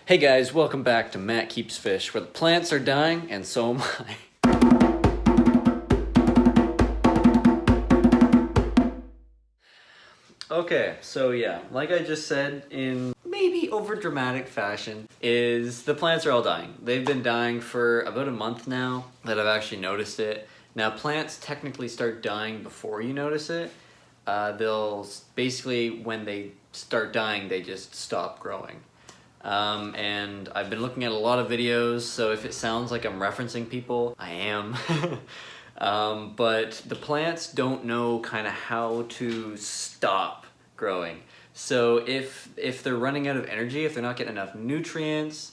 Hey guys, welcome back to Matt Keeps Fish, where the plants are dying and so am I. Okay, so yeah, like I just said in maybe over-dramatic fashion, is the plants are all dying. They've been dying for about a month now that I've actually noticed it. Now plants technically start dying before you notice it. They'll basically, when they start dying, they just stop growing. And I've been looking at a lot of videos, so if it sounds like I'm referencing people, I am. But the plants don't know kind of how to stop growing. So if they're running out of energy, if they're not getting enough nutrients,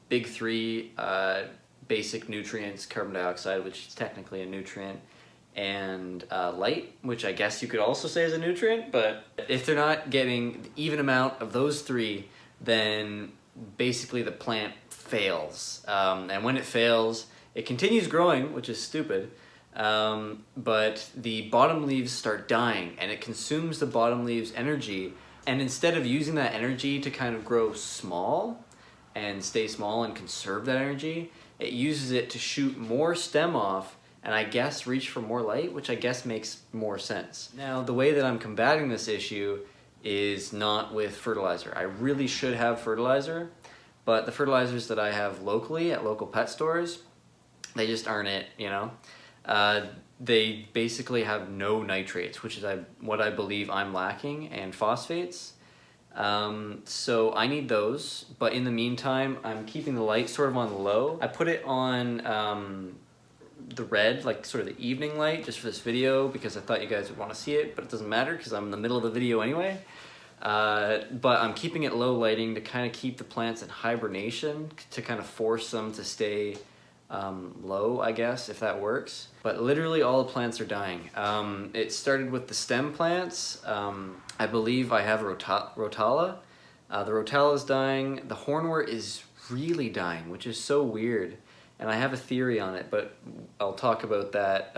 big three basic nutrients, carbon dioxide, which is technically a nutrient, and light, which I guess you could also say is a nutrient, but if they're not getting the even amount of those three, then basically the plant fails. And when it fails, it continues growing, which is stupid, but the bottom leaves start dying and it consumes the bottom leaves' energy. And instead of using that energy to kind of grow small and stay small and conserve that energy, it uses it to shoot more stem off and I guess reach for more light, which I guess makes more sense. Now, the way that I'm combating this issue is not with fertilizer. I really should have fertilizer, but the fertilizers that I have locally at local pet stores, they just aren't it, you know? They basically have no nitrates, which is what I believe I'm lacking, and phosphates. So I need those, but in the meantime, I'm keeping the light sort of on the low. I put it on the red, like sort of the evening light, just for this video, because I thought you guys would want to see it, but it doesn't matter because I'm in the middle of the video anyway. But I'm keeping it low lighting to kind of keep the plants in hibernation, to kind of force them to stay low, I guess, if that works. But literally all the plants are dying. It started with the stem plants. I believe I have Rotala. The Rotala is dying. The hornwort is really dying, which is so weird. And I have a theory on it, but I'll talk about that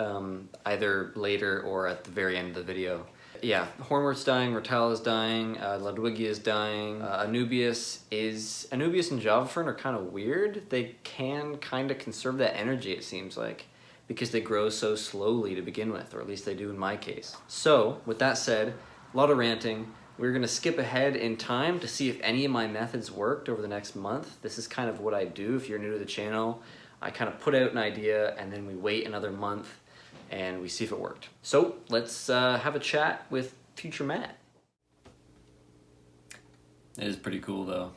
either later or at the very end of the video. Yeah, hornwort's dying, Rotala's dying, Ludwigia's dying, Anubias and Java Fern are kind of weird. They can kind of conserve that energy, it seems like, because they grow so slowly to begin with, or at least they do in my case. So, with that said, a lot of ranting. We're gonna skip ahead in time to see if any of my methods worked over the next month. This is kind of what I do if you're new to the channel. I kind of put out an idea and then we wait another month and we see if it worked. So let's have a chat with future Matt. It is pretty cool though.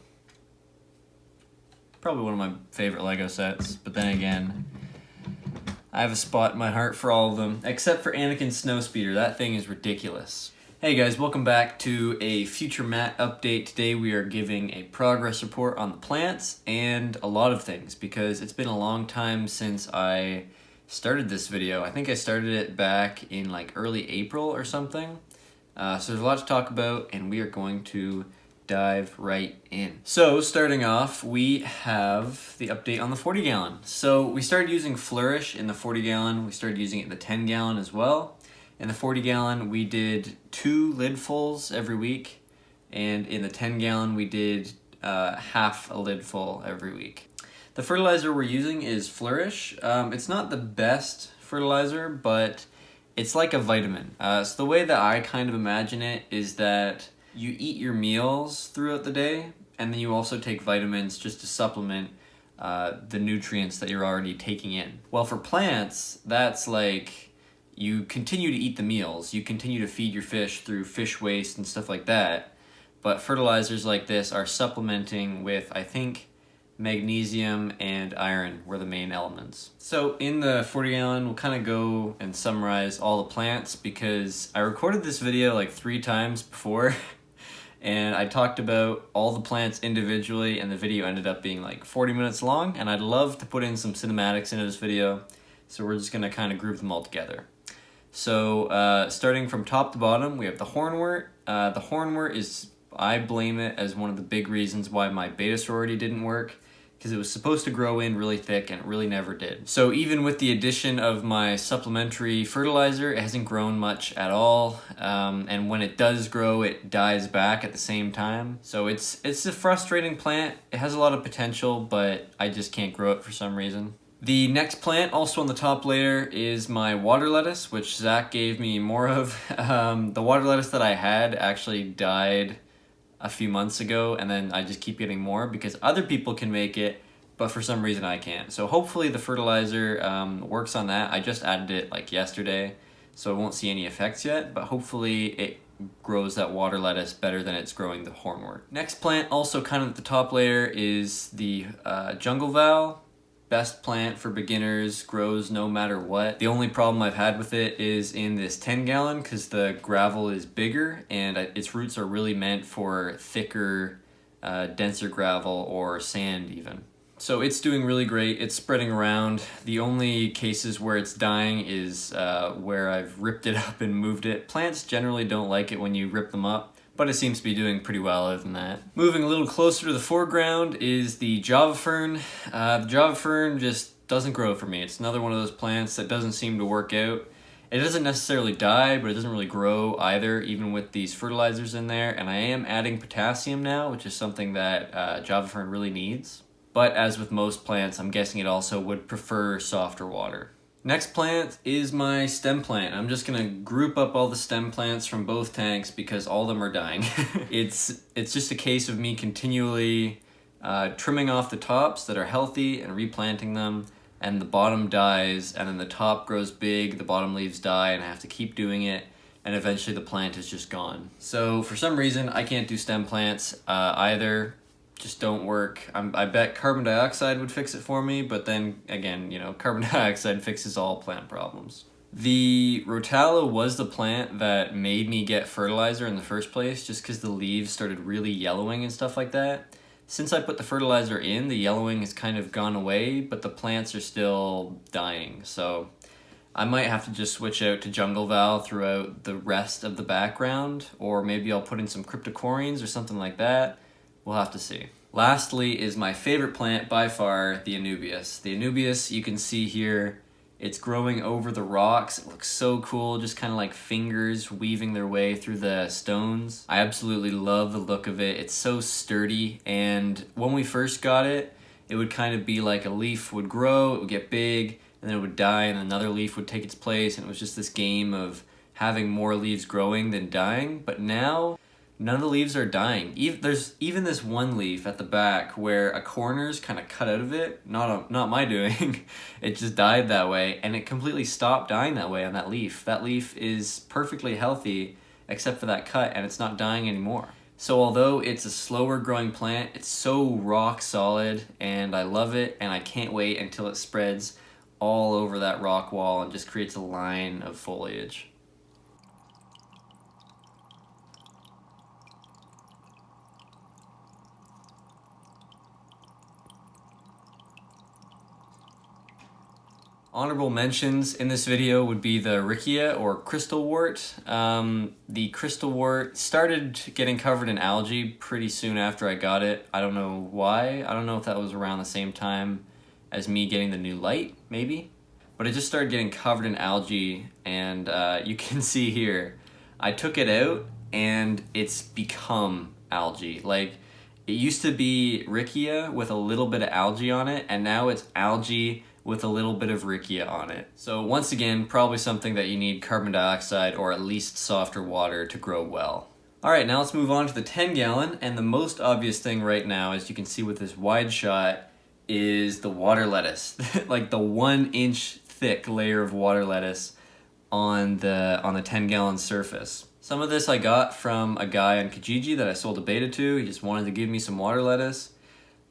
Probably one of my favorite Lego sets, but then again, I have a spot in my heart for all of them, except for Anakin's Snowspeeder. That thing is ridiculous. Hey guys, welcome back to a future Matt update. Today we are giving a progress report on the plants and a lot of things because it's been a long time since I started this video. I think I started it back in like early April or something. So there's a lot to talk about and we are going to dive right in. So starting off, we have the update on the 40 gallon. So we started using Flourish in the 40 gallon. We started using it in the 10 gallon as well. In the 40 gallon, we did 2 lidfuls every week, and in the 10 gallon, we did half a lidful every week. The fertilizer we're using is Flourish. It's not the best fertilizer, but it's like a vitamin. So the way that I kind of imagine it is that you eat your meals throughout the day, and then you also take vitamins just to supplement the nutrients that you're already taking in. Well, for plants, that's like, you continue to eat the meals, you continue to feed your fish through fish waste and stuff like that, but fertilizers like this are supplementing with, I think, magnesium and iron were the main elements. So in the 40 gallon, we'll kind of go and summarize all the plants because I recorded this video like 3 times before and I talked about all the plants individually and the video ended up being like 40 minutes long, and I'd love to put in some cinematics into this video, so we're just gonna kind of group them all together. So starting from top to bottom, we have the hornwort. The hornwort is, I blame it as one of the big reasons why my beta sorority didn't work, because it was supposed to grow in really thick and it really never did. So even with the addition of my supplementary fertilizer, it hasn't grown much at all. And when it does grow, it dies back at the same time. So it's a frustrating plant. It has a lot of potential, but I just can't grow it for some reason. The next plant, also on the top layer, is my water lettuce, which Zach gave me more of. The water lettuce that I had actually died a few months ago, and then I just keep getting more because other people can make it, but for some reason I can't. So hopefully the fertilizer works on that. I just added it like yesterday, so I won't see any effects yet, but hopefully it grows that water lettuce better than it's growing the hornwort. Next plant, also kind of at the top layer, is the jungle val. Best plant for beginners, grows no matter what. The only problem I've had with it is in this 10 gallon because the gravel is bigger and its roots are really meant for thicker, denser gravel or sand even. So it's doing really great. It's spreading around. The only cases where it's dying is where I've ripped it up and moved it. Plants generally don't like it when you rip them up, but it seems to be doing pretty well other than that. Moving a little closer to the foreground is the Java fern. The Java fern just doesn't grow for me. It's another one of those plants that doesn't seem to work out. It doesn't necessarily die, but it doesn't really grow either, even with these fertilizers in there. And I am adding potassium now, which is something that Java fern really needs. But as with most plants, I'm guessing it also would prefer softer water. Next plant is my stem plant. I'm just gonna group up all the stem plants from both tanks because all of them are dying. It's just a case of me continually trimming off the tops that are healthy and replanting them, and the bottom dies, and then the top grows big, the bottom leaves die, and I have to keep doing it, and eventually the plant is just gone. So for some reason, I can't do stem plants either. Just don't work. I bet carbon dioxide would fix it for me, but then again, you know, carbon dioxide fixes all plant problems. The Rotala was the plant that made me get fertilizer in the first place, just because the leaves started really yellowing and stuff like that. Since I put the fertilizer in, the yellowing has kind of gone away, but the plants are still dying. So I might have to just switch out to jungle val throughout the rest of the background, or maybe I'll put in some cryptocorynes or something like that. We'll have to see. Lastly is my favorite plant by far, the Anubias. The Anubias, you can see here, it's growing over the rocks. It looks so cool, just kind of like fingers weaving their way through the stones. I absolutely love the look of it. It's so sturdy, and when we first got it, it would kind of be like a leaf would grow, it would get big, and then it would die, and another leaf would take its place, and it was just this game of having more leaves growing than dying. But now, none of the leaves are dying. There's even this one leaf at the back where a corner's kind of cut out of it. Not my doing. It just died that way, and it completely stopped dying that way on that leaf. That leaf is perfectly healthy except for that cut, and it's not dying anymore. So although it's a slower growing plant, it's so rock solid, and I love it, and I can't wait until it spreads all over that rock wall and just creates a line of foliage. Honorable mentions in this video would be the Riccia or crystal wort. The crystal wort started getting covered in algae pretty soon after I got it. I don't know why. I don't know if that was around the same time as me getting the new light, maybe. But it just started getting covered in algae, and you can see here, I took it out and it's become algae. Like, it used to be Riccia with a little bit of algae on it, and now it's algae with a little bit of Riccia on it. So once again, probably something that you need carbon dioxide or at least softer water to grow well. Alright, now let's move on to the 10 gallon, and the most obvious thing right now, as you can see with this wide shot, is the water lettuce. Like the 1 inch thick layer of water lettuce on the 10 gallon surface. Some of this I got from a guy on Kijiji that I sold a beta to. He just wanted to give me some water lettuce.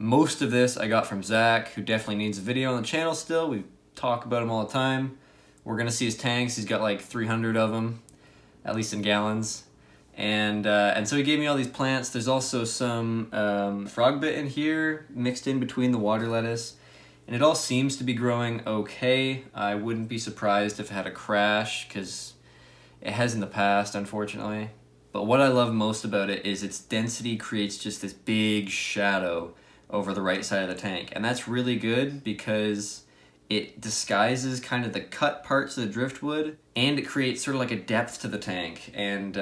Most of this I got from Zach, who definitely needs a video on the channel still. We talk about him all the time. We're gonna see his tanks. He's got like 300 of them, at least in gallons. And so he gave me all these plants. There's also some frog bit in here, mixed in between the water lettuce. And it all seems to be growing okay. I wouldn't be surprised if it had a crash, because it has in the past, unfortunately. But what I love most about it is its density creates just this big shadow over the right side of the tank. And that's really good because it disguises kind of the cut parts of the driftwood, and it creates sort of like a depth to the tank and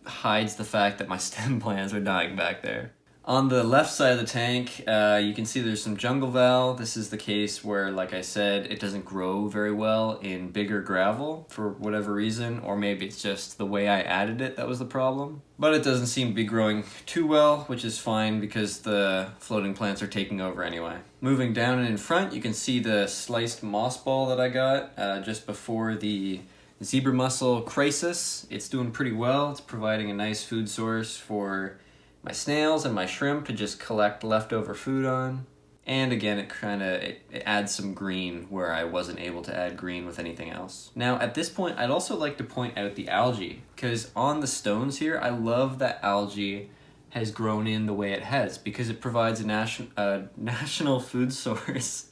hides the fact that my stem plants are dying back there. On the left side of the tank, you can see there's some jungle val. This is the case where, like I said, it doesn't grow very well in bigger gravel for whatever reason, or maybe it's just the way I added it that was the problem. But it doesn't seem to be growing too well, which is fine because the floating plants are taking over anyway. Moving down and in front, you can see the sliced moss ball that I got just before the zebra mussel crisis. It's doing pretty well. It's providing a nice food source for my snails and my shrimp to just collect leftover food on. And again, it adds some green where I wasn't able to add green with anything else. Now at this point, I'd also like to point out the algae, because on the stones here, I love that algae has grown in the way it has, because it provides a national food source.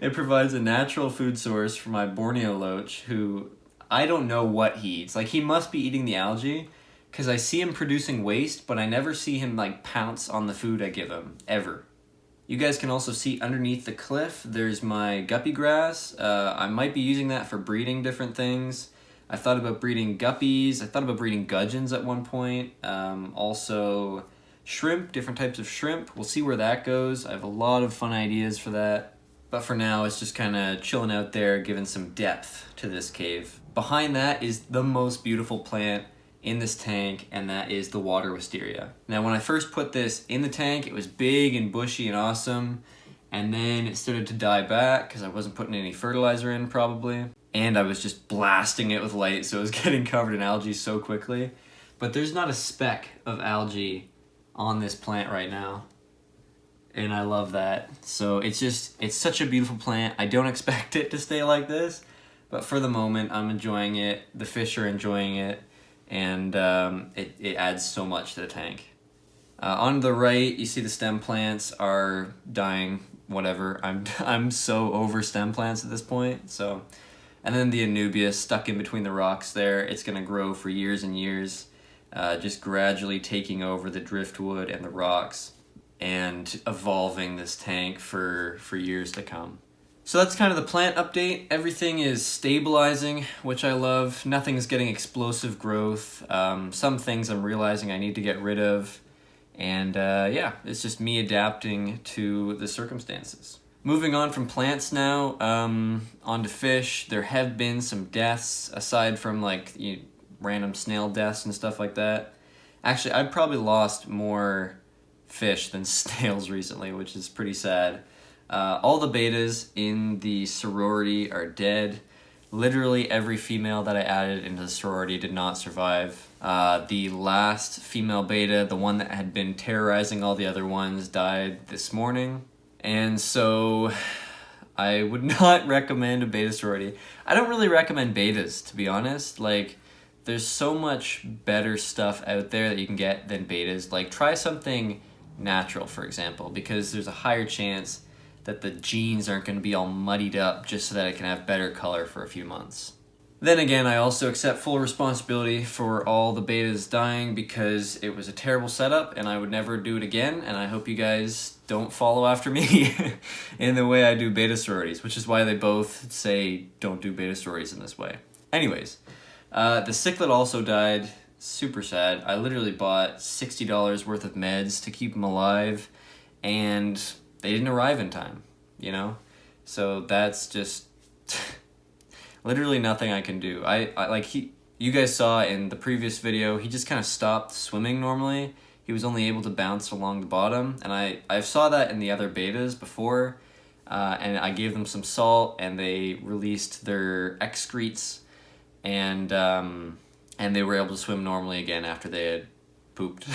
It provides a natural food source for my Borneo loach, who I don't know what he eats. Like, he must be eating the algae, because I see him producing waste, but I never see him like pounce on the food I give him, ever. You guys can also see underneath the cliff, there's my guppy grass. I might be using that for breeding different things. I thought about breeding guppies. I thought about breeding gudgeons at one point. Also shrimp, different types of shrimp. We'll see where that goes. I have a lot of fun ideas for that. But for now, it's just kind of chilling out there, giving some depth to this cave. Behind that is the most beautiful plant in this tank, and that is the water wisteria. Now, when I first put this in the tank, it was big and bushy and awesome, and then it started to die back because I wasn't putting any fertilizer in probably, and I was just blasting it with light, so it was getting covered in algae so quickly. But there's not a speck of algae on this plant right now, and I love that. So it's such a beautiful plant. I don't expect it to stay like this, but for the moment, I'm enjoying it. The fish are enjoying it. And it adds so much to the tank. On the right, you see the stem plants are dying, whatever. I'm so over stem plants at this point. So, and then the Anubias stuck in between the rocks there. It's gonna grow for years and years, just gradually taking over the driftwood and the rocks and evolving this tank for years to come. So that's kind of the plant update. Everything is stabilizing, which I love. Nothing is getting explosive growth. Some things I'm realizing I need to get rid of. And yeah, it's just me adapting to the circumstances. Moving on from plants now, onto fish. There have been some deaths, aside from like random snail deaths and stuff like that. Actually, I've probably lost more fish than snails recently, which is pretty sad. All the betas in the sorority are dead. Literally every female that I added into the sorority did not survive. The last female beta, the one that had been terrorizing all the other ones, died this morning. And so I would not recommend a beta sorority. I don't really recommend betas, to be honest. Like, there's so much better stuff out there that you can get than betas. Like, try something natural, for example, because there's a higher chance that the genes aren't going to be all muddied up just so that it can have better color for a few months. Then again, I also accept full responsibility for all the betas dying because it was a terrible setup and I would never do it again, and I hope you guys don't follow after me in the way I do beta sororities, which is why they both say don't do beta sororities in this way. Anyways, the cichlid also died. Super sad. I literally bought $60 worth of meds to keep them alive, and they didn't arrive in time, you know? So that's just literally nothing I can do. You guys saw in the previous video, he just kind of stopped swimming normally. He was only able to bounce along the bottom, and I saw that in the other betas before, and I gave them some salt, and they released their excretes, and they were able to swim normally again after they had pooped.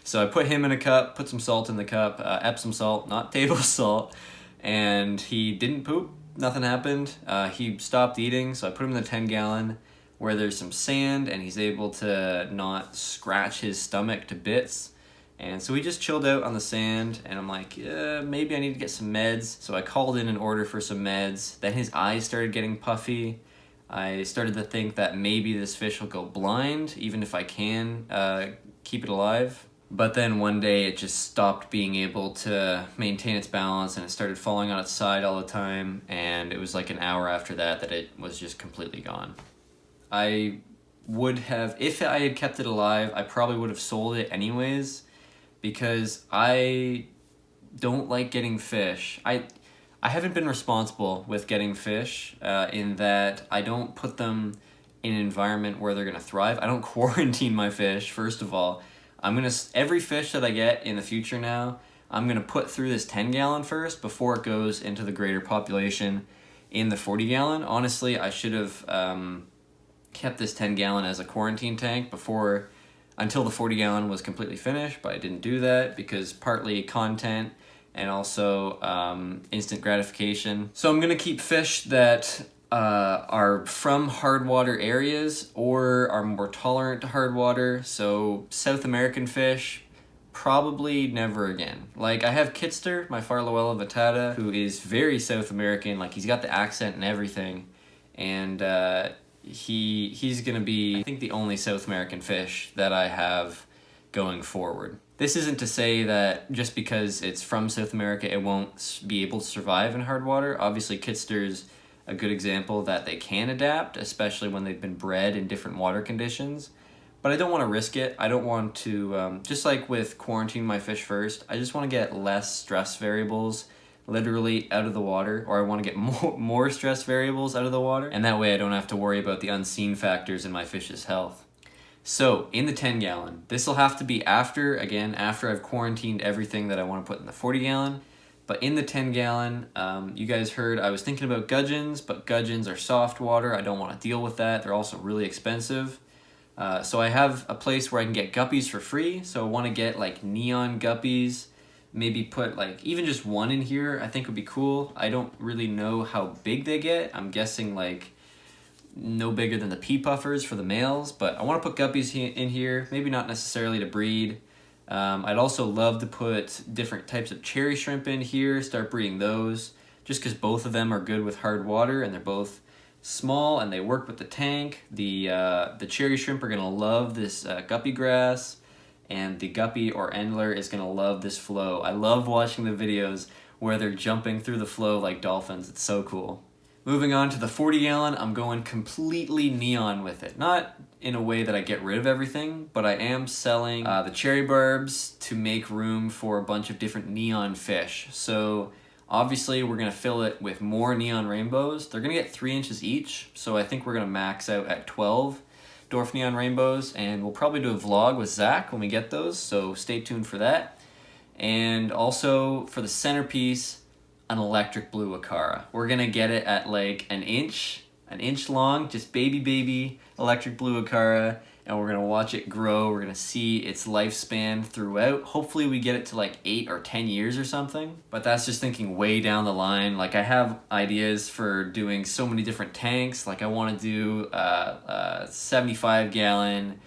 So I put him in a cup, put some salt in the cup, Epsom salt, not table salt, and he didn't poop. Nothing happened. He stopped eating, so I put him in the 10-gallon where there's some sand, and he's able to not scratch his stomach to bits. And so we just chilled out on the sand, and I'm like, maybe I need to get some meds. So I called in an order for some meds. Then his eyes started getting puffy. I started to think that maybe this fish will go blind, even if I can keep it alive. But then one day it just stopped being able to maintain its balance and it started falling on its side all the time, and it was like an hour after that that it was just completely gone. I would have, if I had kept it alive, I probably would have sold it anyways, because I don't like getting fish. I haven't been responsible with getting fish in that I don't put them in an environment where they're gonna thrive. I don't quarantine my fish, first of all. Every fish that I get in the future now, I'm gonna put through this 10-gallon first before it goes into the greater population in the 40-gallon. Honestly, I should have kept this 10-gallon as a quarantine tank until the 40-gallon was completely finished, but I didn't do that because partly content and also instant gratification. So I'm gonna keep fish that are from hard water areas or are more tolerant to hard water. So South American fish, probably never again. Like, I have Kitster, my Farloella vittata, who is very South American. Like, he's got the accent and everything, and he's gonna be, I think, the only South American fish that I have going forward. This isn't to say that just because it's from South America it won't be able to survive in hard water. Obviously Kitster's a good example that they can adapt, especially when they've been bred in different water conditions. But I don't want to risk it. I don't want to, just like with quarantining my fish first, I just want to get less stress variables literally out of the water, or I want to get more stress variables out of the water, and that way I don't have to worry about the unseen factors in my fish's health. So in the 10-gallon, this will have to be after I've quarantined everything that I want to put in the 40-gallon. But in the 10-gallon, you guys heard I was thinking about gudgeons, but gudgeons are soft water. I don't want to deal with that. They're also really expensive. So I have a place where I can get guppies for free. So I want to get like neon guppies, maybe put like even just one in here, I think would be cool. I don't really know how big they get. I'm guessing like no bigger than the pea puffers for the males, but I want to put guppies in here, maybe not necessarily to breed. I'd also love to put different types of cherry shrimp in here, start breeding those, just because both of them are good with hard water and they're both small and they work with the tank. The cherry shrimp are gonna love this guppy grass, and the guppy or endler is gonna love this flow. I love watching the videos where they're jumping through the flow like dolphins. It's so cool. Moving on to the 40-gallon, I'm going completely neon with it. Not in a way that I get rid of everything, but I am selling the cherry barbs to make room for a bunch of different neon fish. So obviously we're gonna fill it with more neon rainbows. They're gonna get 3 inches each, so I think we're gonna max out at 12 dwarf neon rainbows, and we'll probably do a vlog with Zach when we get those, so stay tuned for that. And also for the centerpiece, an electric blue Acara. We're gonna get it at like an inch long, just baby electric blue Acara, and we're gonna watch it grow. We're gonna see its lifespan throughout. Hopefully we get it to like 8 or 10 years or something, but that's just thinking way down the line. Like, I have ideas for doing so many different tanks. Like, I wanna do a 75-gallon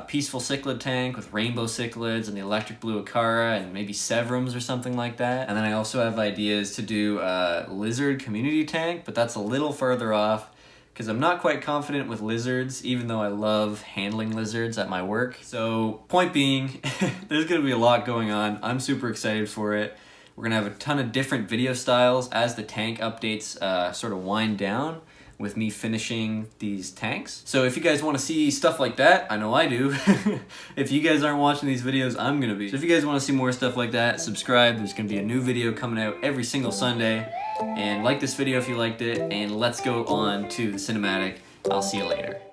peaceful cichlid tank with rainbow cichlids and the electric blue Acara and maybe severums or something like that. And then I also have ideas to do a lizard community tank, but that's a little further off because I'm not quite confident with lizards, even though I love handling lizards at my work. So point being, there's gonna be a lot going on. I'm super excited for it. We're gonna have a ton of different video styles as the tank updates sort of wind down, with me finishing these tanks. So if you guys want to see stuff like that, I know I do. If you guys aren't watching these videos, I'm gonna be. So if you guys want to see more stuff like that, subscribe. There's gonna be a new video coming out every single Sunday. And like this video if you liked it, and let's go on to the cinematic. I'll see you later.